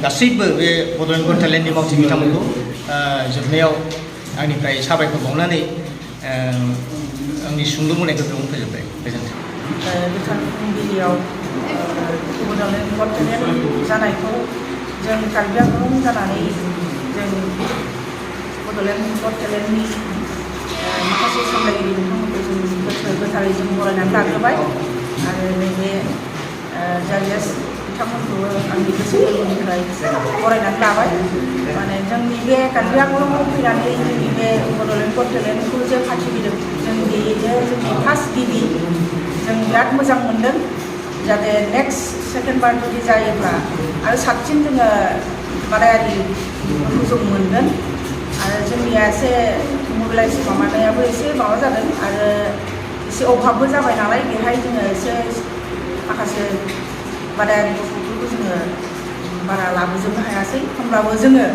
गासैबो बे बड'लेण्ड गट टेलेन्टनि मावथि बिथांमोनखौ जोबनायाव आंनिफ्राय साबायखर बावनानै आंनि सुंद' बुंनायखौ बेयावनो फोजोबबाय गोजोन्थों। गोथार फुंबिलियाव बड'लेण्ड गट टेलेन्ट जानायखौ जों कार्बि आंलं जानानै जों बड'लेण्ड गट टेलेन्टनि माखासे सामलायगिरि बिथांमोनखौ जों गोथारै जों बरायनानै लाग्रोबाय आरो नैबे जाजेस बिथांमोनखौबो आंनि गोसो गोरबोनिफ्राय बरायनानै लाबाय। माने जोंनि बे कार्बि आंलंआव फैनानै जोंनि बे बड'लेण्ड गट टेलेन्टखौ जे फाथिबोदों जों बेयो जोंनि फार्स्ट गिबि जों बिराद मोजां मोनदों। जाहाथे नेक्स्ट सेकेन्ड बार जुदि जायोब्ला आरो साबसिन जोङो बादायारिफोरखौ जों मोनगोन आरो जोंनिया एसे मबिलाइज माबानायाबो एसे माबा जादों आरो एसे अभाबबो जाबाय नालाय बेहाय जोङो एसे माखासे बादायारि गथ'फोरखौ जोङो बारा लाबोजोबनो हायासै। होमब्लाबो जोङो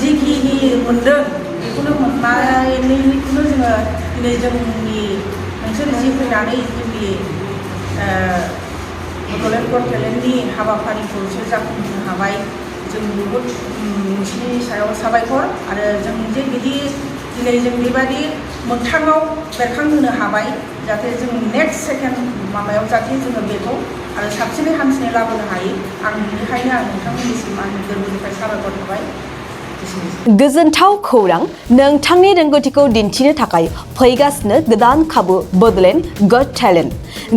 जिखिनि मोनदों बेखौनो मोननायखौनो जोङो दिनै जोंनि नोंसोर जि फैनानै जोंनि बड'लेण्ड गट टेलेन्टनि हाबाफारिखौसो जाफुंहोनो हाबाय। जों बहुद नोंसिनि सायाव साबायखर आरो जों जे बिदि दिनै जों बेबायदि मोगथाङाव बेरखांहोनो हाबाय जाहाथे जों नेक्स्ट सेकेन्ड माबायाव जाहाथे जोङो बेखौ आरो साबसिनै हामसिनै लाबोनो हायो। आं बेनिखायनो आं नोंथांमोननिसिम आंनि गोरबोनिफ्राय साबायखर थाबाय। गोजोनथाव खौरां नोंथांनि रोंगौथिखौ दिन्थिनो थाखाय फैगासिनो गोदान खाबु बड'लेण्ड गट टेलेन्ट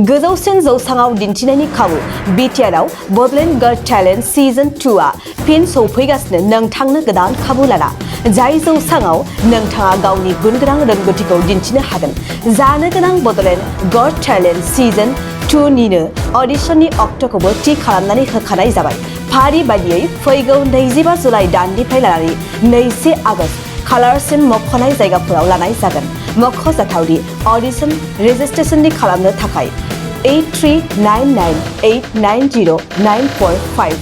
गोजौसिन जौसाङाव दिन्थिनायनि खाबु बिटिआरआव बड'लेण्ड गट टेलेन्ट सिजन 2 आ फिन सौफैगासिनो नोंथांनो गोदान खाबु लाना जाय जौसाङाव नोंथाङा गावनि गुनगोनां रोंगौथिखौ दिन्थिनो हागोन। जानो गोनां बड'लेण्ड गट टेलेन्ट सिजन 2 निनो अडिशननि अक्ट'खौबो थि खालामनानै होखानाय जाबाय। फारि बायदियै फैगौ 25 जुलाइ दाननिफ्राय लानानै 2 आगस्त खालारसिम मख'नाय जायगाफोराव लानाय जागोन। मख'जाथावदि अडिशन रेजिस्ट्रेशननि खालामनो थाखाय 8399890945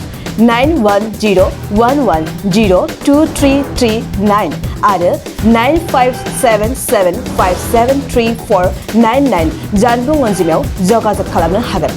9101102339 आरो 9577573499 जानबुं अनजिमायाव जगाजग खालामनो हागोन।